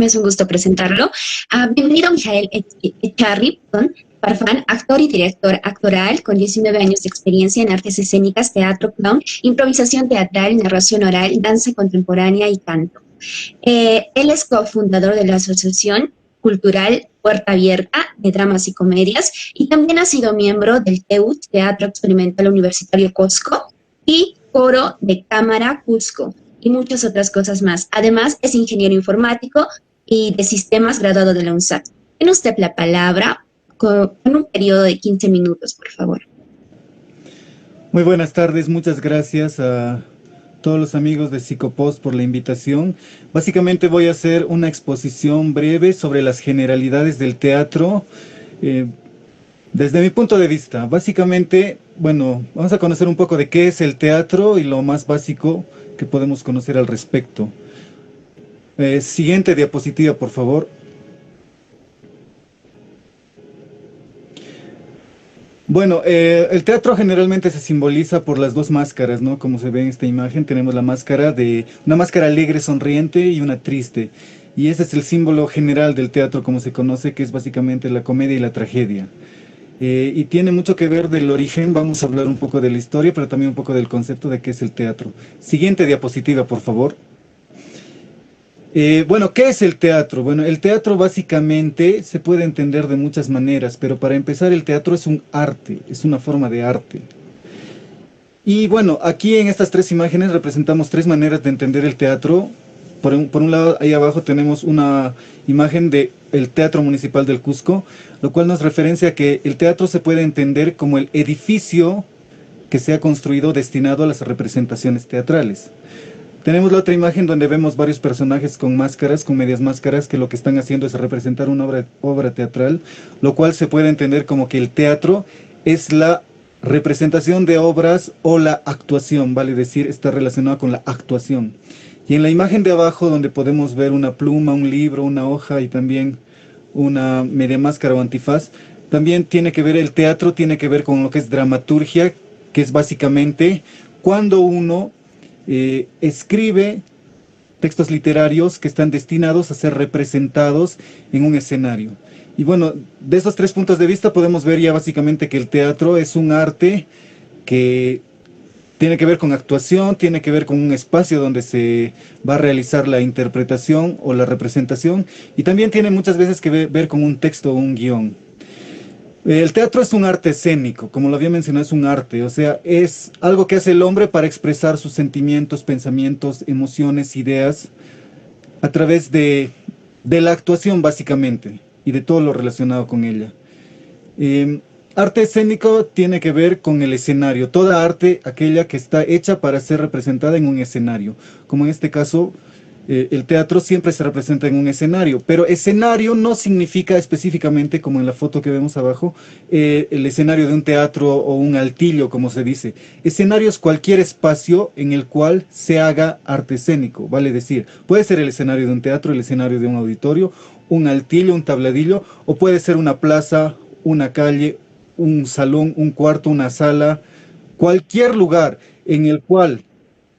Me es un gusto presentarlo. Bienvenido Mijael Echarri, Farfán, actor y director actoral con 19 años de experiencia en artes escénicas, teatro, clown, improvisación teatral, narración oral, danza contemporánea y canto. Él es cofundador de la Asociación Cultural Puerta Abierta de Dramas y Comedias y también ha sido miembro del TEUT, Teatro Experimental Universitario Cusco, y Coro de Cámara Cusco, y muchas otras cosas más. Además, es ingeniero informático y de sistemas graduado de la UNSAT. Tiene usted la palabra con un periodo de 15 minutos, por favor. Muy buenas tardes, muchas gracias a todos los amigos de Psicopost por la invitación. Básicamente voy a hacer una exposición breve sobre las generalidades del teatro desde mi punto de vista. Básicamente, bueno, vamos a conocer un poco de qué es el teatro y lo más básico que podemos conocer al respecto. Siguiente diapositiva, por favor. Bueno, el teatro generalmente se simboliza por las dos máscaras, ¿no? Como se ve en esta imagen, tenemos una máscara alegre, sonriente y una triste. Y ese es el símbolo general del teatro, como se conoce, que es básicamente la comedia y la tragedia. Y tiene mucho que ver del origen, vamos a hablar un poco de la historia, pero también un poco del concepto de qué es el teatro. Siguiente diapositiva, por favor. Bueno, ¿qué es el teatro? Bueno, el teatro básicamente se puede entender de muchas maneras, pero para empezar el teatro es un arte, es una forma de arte. Y bueno, aquí en estas tres imágenes representamos tres maneras de entender el teatro. Por un lado, ahí abajo tenemos una imagen del Teatro Municipal del Cusco, lo cual nos referencia que el teatro se puede entender como el edificio que se ha construido destinado a las representaciones teatrales. Tenemos la otra imagen donde vemos varios personajes con máscaras, con medias máscaras, que lo que están haciendo es representar una obra teatral, lo cual se puede entender como que el teatro es la representación de obras o la actuación, vale decir, está relacionado con la actuación. Y en la imagen de abajo, donde podemos ver una pluma, un libro, una hoja y también una media máscara o antifaz, también tiene que ver, el teatro tiene que ver con lo que es dramaturgia, que es básicamente cuando uno escribe textos literarios que están destinados a ser representados en un escenario. Y bueno, de esos tres puntos de vista podemos ver ya básicamente que el teatro es un arte que tiene que ver con actuación, tiene que ver con un espacio donde se va a realizar la interpretación o la representación, y también tiene muchas veces que ver con un texto o un guión. El teatro es un arte escénico, como lo había mencionado, es un arte, o sea, es algo que hace el hombre para expresar sus sentimientos, pensamientos, emociones, ideas, a través de la actuación básicamente, y de todo lo relacionado con ella. Arte escénico tiene que ver con el escenario, toda arte, aquella que está hecha para ser representada en un escenario, como en este caso, el teatro siempre se representa en un escenario, pero escenario no significa específicamente, como en la foto que vemos abajo, el escenario de un teatro o un altillo, como se dice. Escenario es cualquier espacio en el cual se haga arte escénico, vale decir, puede ser el escenario de un teatro, el escenario de un auditorio, un altillo, un tabladillo, o puede ser una plaza, una calle, un salón, un cuarto, una sala, cualquier lugar en el cual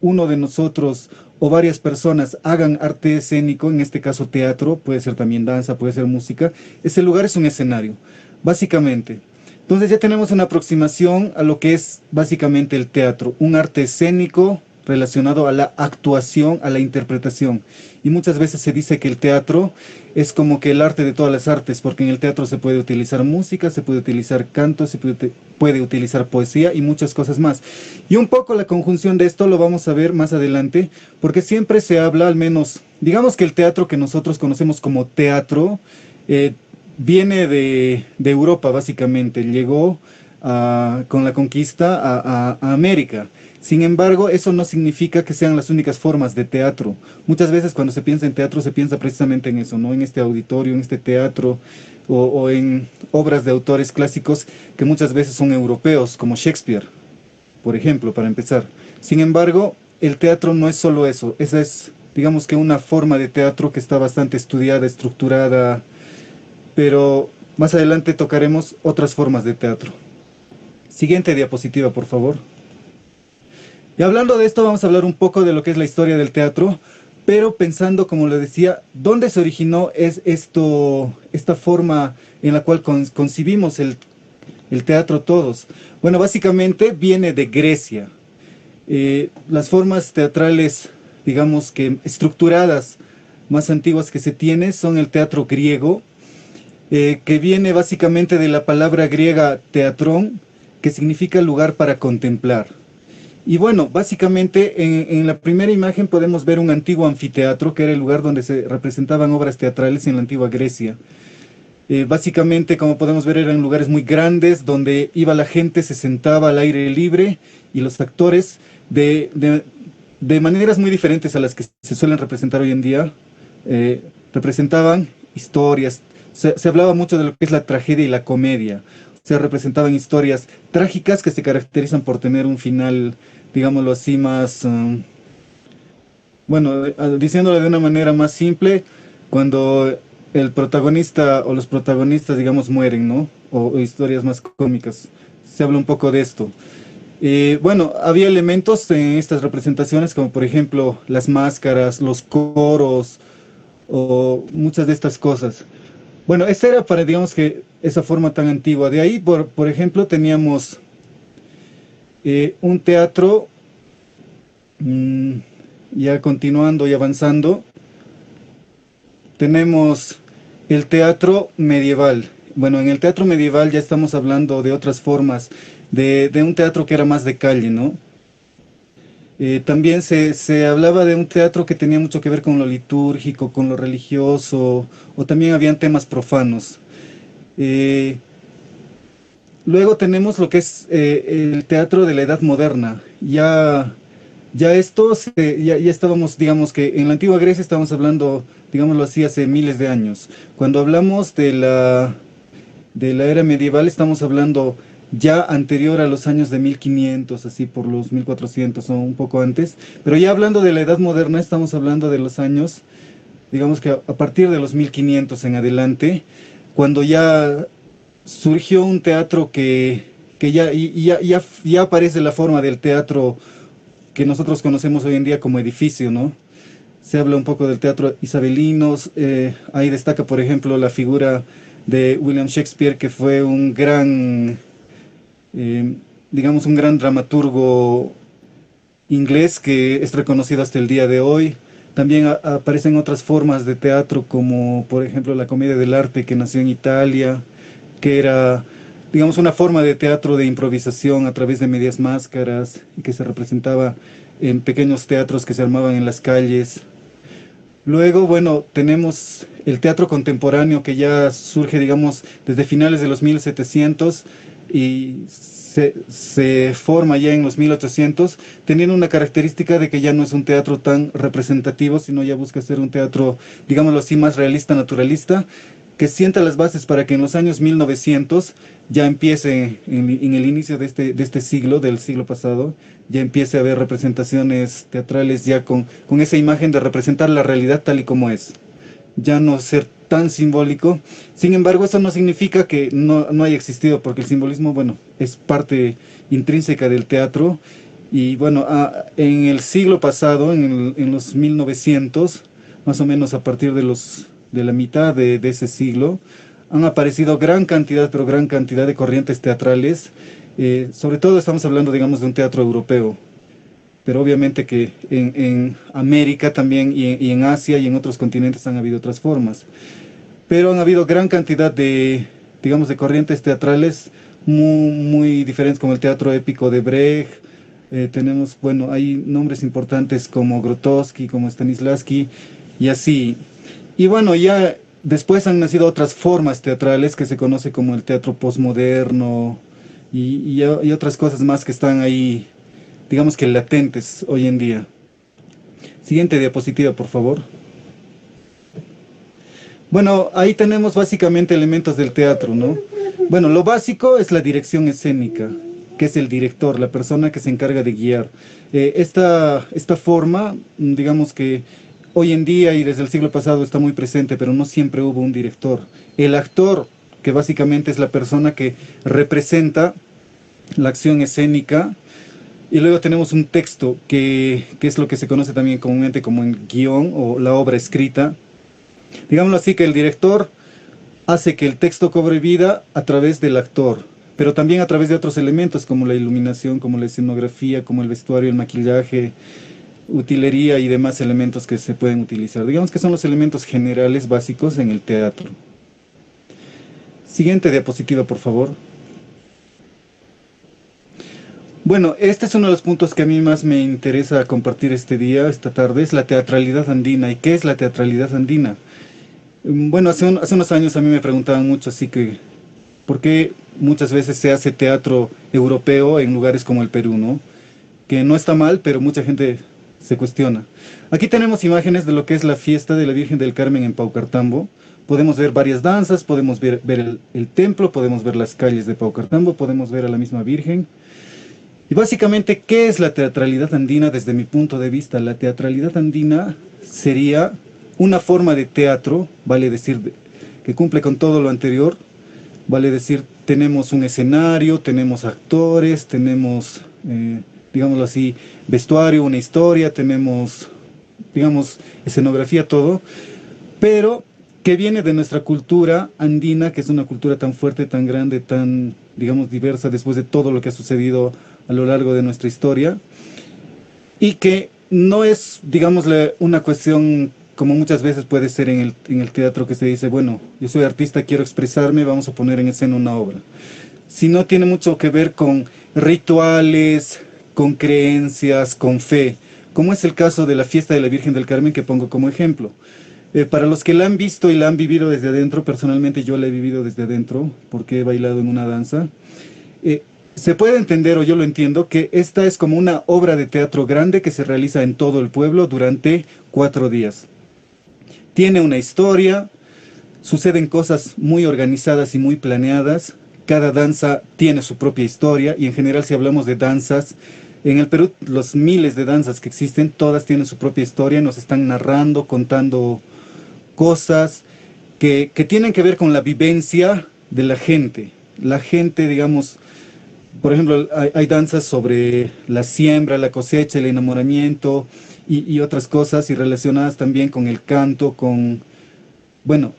uno de nosotros o varias personas hagan arte escénico, en este caso teatro, puede ser también danza, puede ser música, ese lugar es un escenario, básicamente. Entonces ya tenemos una aproximación a lo que es básicamente el teatro, un arte escénico relacionado a la actuación, a la interpretación. Y muchas veces se dice que el teatro es como que el arte de todas las artes, porque en el teatro se puede utilizar música, se puede utilizar canto, se puede utilizar poesía y muchas cosas más. Y un poco la conjunción de esto lo vamos a ver más adelante, porque siempre se habla, al menos, digamos que el teatro que nosotros conocemos como teatro, viene de Europa básicamente, llegó con la conquista a América. Sin embargo, eso no significa que sean las únicas formas de teatro. Muchas veces cuando se piensa en teatro se piensa precisamente en eso, ¿no? En este auditorio, en este teatro o en obras de autores clásicos que muchas veces son europeos, como Shakespeare, por ejemplo, para empezar. Sin embargo, el teatro no es solo eso. Esa es, digamos que una forma de teatro que está bastante estudiada, estructurada, pero más adelante tocaremos otras formas de teatro. Siguiente diapositiva, por favor. Y hablando de esto, vamos a hablar un poco de lo que es la historia del teatro, pero pensando, como le decía, ¿dónde se originó esta forma en la cual concibimos el teatro todos? Bueno, básicamente viene de Grecia. Las formas teatrales, digamos que estructuradas, más antiguas que se tiene son el teatro griego, que viene básicamente de la palabra griega teatrón, que significa lugar para contemplar. Y bueno, básicamente en la primera imagen podemos ver un antiguo anfiteatro, que era el lugar donde se representaban obras teatrales en la antigua Grecia. Básicamente, como podemos ver, eran lugares muy grandes, donde iba la gente, se sentaba al aire libre, y los actores, de maneras muy diferentes a las que se suelen representar hoy en día, representaban historias. Se hablaba mucho de lo que es la tragedia y la comedia. Se representaban historias trágicas que se caracterizan por tener un final, digámoslo así, más, bueno, diciéndolo de una manera más simple, cuando el protagonista o los protagonistas, digamos, mueren, ¿no? O historias más cómicas. Se habla un poco de esto. Bueno, había elementos en estas representaciones, como por ejemplo las máscaras, los coros, o muchas de estas cosas. Bueno, esa era para, digamos que, esa forma tan antigua. De ahí, por ejemplo, teníamos un teatro, mm, ya continuando y avanzando, tenemos el teatro medieval. Bueno, en el teatro medieval ya estamos hablando de otras formas, de un teatro que era más de calle, ¿no? También se hablaba de un teatro que tenía mucho que ver con lo litúrgico, con lo religioso, o también habían temas profanos. Eh, Luego tenemos lo que es el teatro de la Edad Moderna. Ya esto, ya estábamos, digamos que en la antigua Grecia estábamos hablando, digámoslo así, hace miles de años. Cuando hablamos de la era medieval, estamos hablando ya anterior a los años de 1500, así por los 1400 o un poco antes. Pero ya hablando de la Edad Moderna, estamos hablando de los años, digamos que a partir de los 1500 en adelante, cuando ya surgió un teatro que ya aparece la forma del teatro que nosotros conocemos hoy en día como edificio, ¿no? Se habla un poco del teatro isabelino, ahí destaca, por ejemplo, la figura de William Shakespeare, que fue un gran, eh, digamos, un gran dramaturgo inglés que es reconocido hasta el día de hoy. También aparecen otras formas de teatro, como por ejemplo la comedia dell'arte, que nació en Italia, que era, digamos, una forma de teatro de improvisación a través de medias máscaras, y que se representaba en pequeños teatros que se armaban en las calles. Luego, bueno, tenemos el teatro contemporáneo, que ya surge, digamos, desde finales de los 1700 y se forma ya en los 1800, teniendo una característica de que ya no es un teatro tan representativo, sino ya busca ser un teatro, digámoslo así, más realista, naturalista, que sienta las bases para que en los años 1900 ya empiece, en el inicio de este siglo, del siglo pasado, ya empiece a haber representaciones teatrales ya con esa imagen de representar la realidad tal y como es, ya no ser tan simbólico. Sin embargo, eso no significa que no haya existido, porque el simbolismo, bueno, es parte intrínseca del teatro. Y bueno, en el siglo pasado, en los 1900, más o menos a partir de la mitad de ese siglo, han aparecido gran cantidad, pero gran cantidad de corrientes teatrales. Sobre todo estamos hablando, digamos, de un teatro europeo, pero obviamente que en América también, y en Asia y en otros continentes han habido otras formas. Pero han habido gran cantidad de, digamos, de corrientes teatrales muy diferentes, como el teatro épico de Brecht. Tenemos, bueno, hay nombres importantes como Grotowski, como Stanislavski, y así. Y bueno, ya después han nacido otras formas teatrales que se conoce como el teatro posmoderno, y otras cosas más que están ahí, digamos que latentes hoy en día. Siguiente diapositiva, por favor. Bueno, ahí tenemos básicamente elementos del teatro, ¿no? Bueno, lo básico es la dirección escénica, que es el director, la persona que se encarga de guiar. Esta forma, digamos que hoy en día y desde el siglo pasado está muy presente, pero no siempre hubo un director. El actor, que básicamente es la persona que representa la acción escénica, y luego tenemos un texto que es lo que se conoce también comúnmente como el guión o la obra escrita. Digámoslo así, que el director hace que el texto cobre vida a través del actor, pero también a través de otros elementos como la iluminación, como la escenografía, como el vestuario, el maquillaje, utilería y demás elementos que se pueden utilizar. Digamos que son los elementos generales básicos en el teatro. Siguiente diapositiva, por favor. Bueno, este es uno de los puntos que a mí más me interesa compartir este día, esta tarde, es la teatralidad andina. ¿Y qué es la teatralidad andina? Bueno, hace unos años a mí me preguntaban mucho, así que, ¿por qué muchas veces se hace teatro europeo en lugares como el Perú, ¿no? Que no está mal, pero mucha gente se cuestiona. Aquí tenemos imágenes de lo que es la fiesta de la Virgen del Carmen en Paucartambo. Podemos ver varias danzas, podemos ver el templo, podemos ver las calles de Paucartambo, podemos ver a la misma Virgen. Y básicamente, ¿qué es la teatralidad andina desde mi punto de vista? La teatralidad andina sería una forma de teatro, vale decir, que cumple con todo lo anterior, vale decir, tenemos un escenario, tenemos actores, tenemos, digámoslo así, vestuario, una historia, tenemos, digamos, escenografía, todo, pero que viene de nuestra cultura andina, que es una cultura tan fuerte, tan grande, tan, digamos, diversa después de todo lo que ha sucedido a lo largo de nuestra historia, y que no es, digámosle, una cuestión como muchas veces puede ser en el teatro, que se dice, bueno, yo soy artista, quiero expresarme, vamos a poner en escena una obra. Sino tiene mucho que ver con rituales, con creencias, con fe, como es el caso de la fiesta de la Virgen del Carmen que pongo como ejemplo. Para los que la han visto y la han vivido desde adentro, personalmente yo la he vivido desde adentro, porque he bailado en una danza, se puede entender, o yo lo entiendo, que esta es como una obra de teatro grande que se realiza en todo el pueblo durante 4 días. Tiene una historia, suceden cosas muy organizadas y muy planeadas, cada danza tiene su propia historia, y en general si hablamos de danzas, en el Perú los miles de danzas que existen, todas tienen su propia historia, nos están narrando, contando cosas que tienen que ver con la vivencia de la gente. La gente, digamos, por ejemplo, hay danzas sobre la siembra, la cosecha, el enamoramiento y otras cosas, y relacionadas también con el canto, con, bueno,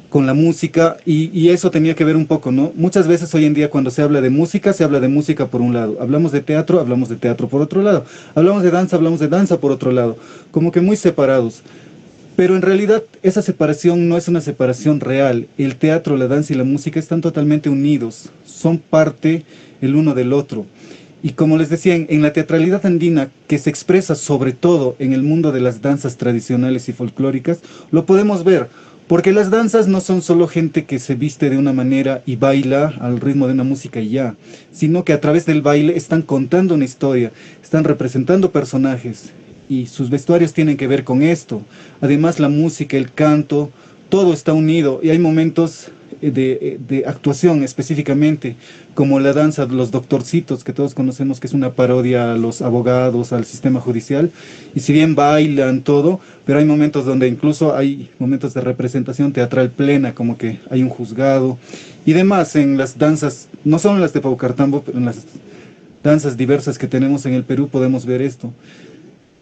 con la música, y eso tenía que ver un poco, ¿no? Muchas veces hoy en día cuando se habla de música, se habla de música por un lado. Hablamos de teatro por otro lado. Hablamos de danza por otro lado. Como que muy separados. Pero en realidad esa separación no es una separación real. El teatro, la danza y la música están totalmente unidos. Son parte el uno del otro. Y como les decía, en la teatralidad andina, que se expresa sobre todo en el mundo de las danzas tradicionales y folclóricas, lo podemos ver. Porque las danzas no son solo gente que se viste de una manera y baila al ritmo de una música y ya, sino que a través del baile están contando una historia, están representando personajes y sus vestuarios tienen que ver con esto. Además la música, el canto, todo está unido y hay momentos de actuación específicamente, como la danza de los doctorcitos, que todos conocemos que es una parodia a los abogados, al sistema judicial, y si bien bailan todo, pero hay momentos donde incluso hay momentos de representación teatral plena, como que hay un juzgado, y demás en las danzas, no solo en las de Paucartambo, pero en las danzas diversas que tenemos en el Perú podemos ver esto.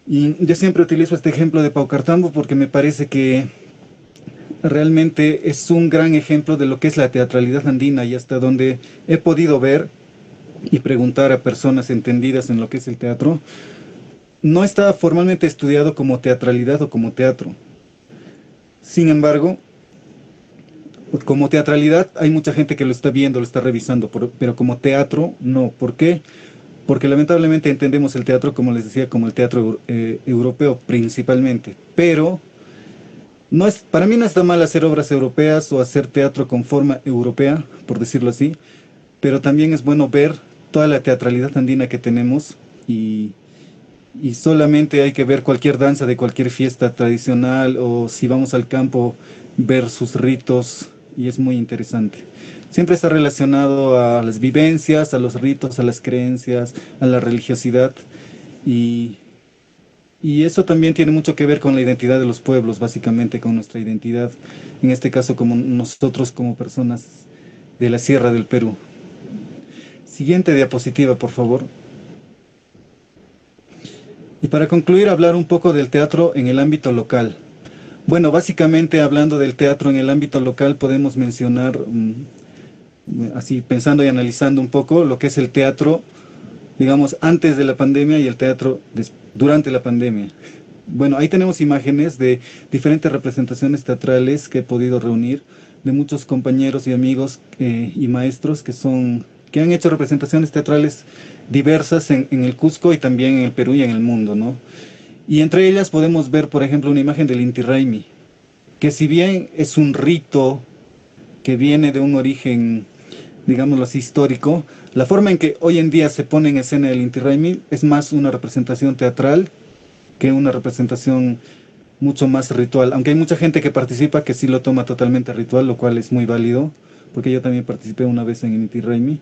Y yo siempre utilizo este ejemplo de Paucartambo porque me parece que realmente es un gran ejemplo de lo que es la teatralidad andina, y hasta donde he podido ver y preguntar a personas entendidas en lo que es el teatro, no está formalmente estudiado como teatralidad o como teatro. Sin embargo, como teatralidad hay mucha gente que lo está viendo, lo está revisando, pero como teatro no. ¿Por qué? Porque lamentablemente entendemos el teatro, como les decía, como el teatro europeo principalmente, pero no es, para mí no está mal hacer obras europeas o hacer teatro con forma europea, por decirlo así, pero también es bueno ver toda la teatralidad andina que tenemos, y solamente hay que ver cualquier danza de cualquier fiesta tradicional, o si vamos al campo, ver sus ritos, y es muy interesante. Siempre está relacionado a las vivencias, a los ritos, a las creencias, a la religiosidad, y eso también tiene mucho que ver con la identidad de los pueblos, básicamente con nuestra identidad, en este caso como nosotros como personas de la Sierra del Perú. Siguiente diapositiva, por favor. para concluir, hablar un poco del teatro en el ámbito local. Bueno, básicamente hablando del teatro en el ámbito local podemos mencionar, así pensando y analizando un poco lo que es el teatro, digamos, antes de la pandemia y el teatro durante la pandemia. Bueno, ahí tenemos imágenes de diferentes representaciones teatrales que he podido reunir, de muchos compañeros y amigos y maestros que han hecho representaciones teatrales diversas en el Cusco y también en el Perú y en el mundo, ¿no? Y entre ellas podemos ver, por ejemplo, una imagen del Inti Raymi, que si bien es un rito que viene de un origen, digámoslo así, histórico, la forma en que hoy en día se pone en escena el Inti Raymi es más una representación teatral que una representación mucho más ritual, aunque hay mucha gente que participa que sí lo toma totalmente ritual, lo cual es muy válido, porque yo también participé una vez en Inti Raymi.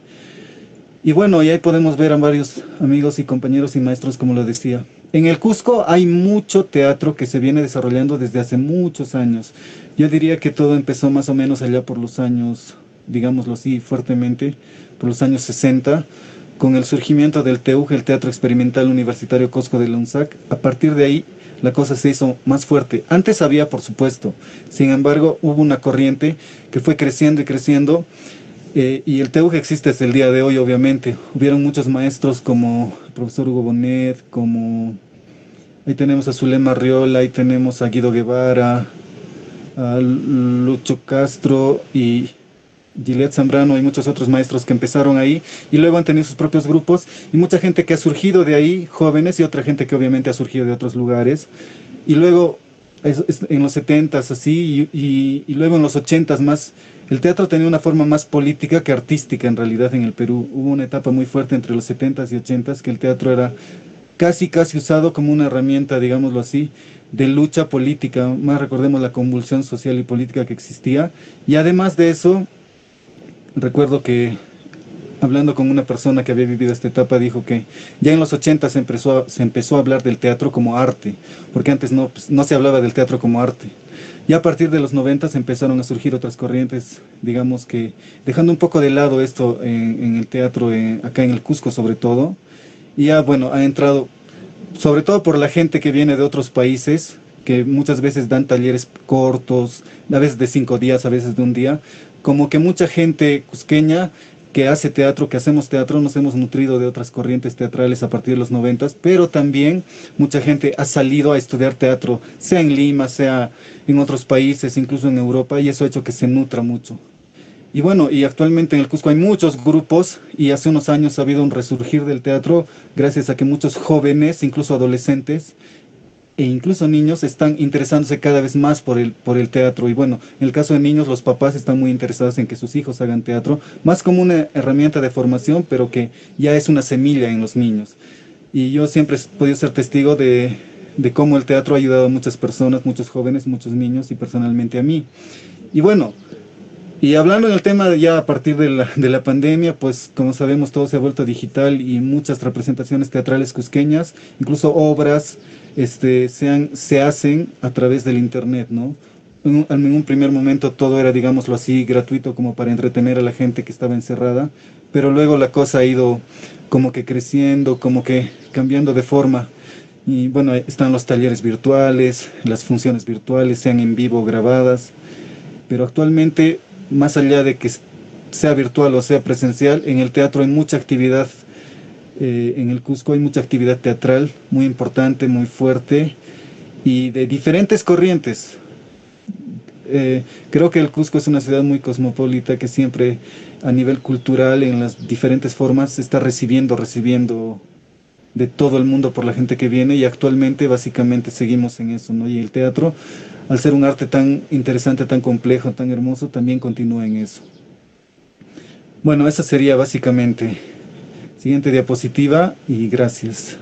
Y bueno, y ahí podemos ver a varios amigos y compañeros y maestros, como lo decía. En el Cusco hay mucho teatro que se viene desarrollando desde hace muchos años. Yo diría que todo empezó más o menos allá por los años, digámoslo así, fuertemente, por los años 60, con el surgimiento del TEUG, el Teatro Experimental Universitario Cusco de la UNSAC. A partir de ahí, la cosa se hizo más fuerte. Antes había, por supuesto, sin embargo, hubo una corriente que fue creciendo y creciendo. Y el TEUG existe hasta el día de hoy, obviamente. Hubieron muchos maestros como el profesor Hugo Bonet, ahí tenemos a Zulema Arriola, ahí tenemos a Guido Guevara, a Lucho Castro y Gillette Zambrano y muchos otros maestros que empezaron ahí y luego han tenido sus propios grupos y mucha gente que ha surgido de ahí, jóvenes, y otra gente que obviamente ha surgido de otros lugares. Y luego en los 70s así y luego en los 80s más, el teatro tenía una forma más política que artística en realidad en el Perú. Hubo una etapa muy fuerte entre los 70s y 80s que el teatro era casi usado como una herramienta, digámoslo así, de lucha política. Más recordemos la convulsión social y política que existía. Y además de eso, recuerdo que hablando con una persona que había vivido esta etapa, dijo que ya en los 80 se empezó a hablar del teatro como arte, porque antes no se hablaba del teatro como arte. Ya a partir de los 90 empezaron a surgir otras corrientes, digamos que dejando un poco de lado esto en el teatro, acá en el Cusco sobre todo, y ya bueno, ha entrado, sobre todo por la gente que viene de otros países, que muchas veces dan talleres cortos, a veces de 5 días, a veces de un día, como que mucha gente cusqueña que hace teatro, que hacemos teatro, nos hemos nutrido de otras corrientes teatrales a partir de los 90, pero también mucha gente ha salido a estudiar teatro, sea en Lima, sea en otros países, incluso en Europa, y eso ha hecho que se nutra mucho. Y bueno, y actualmente en el Cusco hay muchos grupos y hace unos años ha habido un resurgir del teatro gracias a que muchos jóvenes, incluso adolescentes, e incluso niños están interesándose cada vez más por el teatro. Y bueno, en el caso de niños, los papás están muy interesados en que sus hijos hagan teatro, más como una herramienta de formación, pero que ya es una semilla en los niños. Y yo siempre he podido ser testigo de cómo el teatro ha ayudado a muchas personas, muchos jóvenes, muchos niños y personalmente a mí. Y bueno, y hablando del tema ya a partir de la pandemia, pues como sabemos todo se ha vuelto digital y muchas representaciones teatrales cusqueñas, incluso obras, se hacen a través del internet, ¿no? En un primer momento todo era, digámoslo así, gratuito como para entretener a la gente que estaba encerrada, pero luego la cosa ha ido como que creciendo, como que cambiando de forma. Y bueno, están los talleres virtuales, las funciones virtuales, sean en vivo o grabadas, pero actualmente, más allá de que sea virtual o sea presencial, en el teatro hay mucha actividad. En el Cusco hay mucha actividad teatral muy importante, muy fuerte y de diferentes corrientes. Creo que el Cusco es una ciudad muy cosmopolita que siempre a nivel cultural en las diferentes formas está recibiendo de todo el mundo por la gente que viene y actualmente básicamente seguimos en eso, ¿no? Y el teatro, al ser un arte tan interesante, tan complejo, tan hermoso, también continúa en eso. Bueno, esa sería básicamente. Siguiente diapositiva y gracias.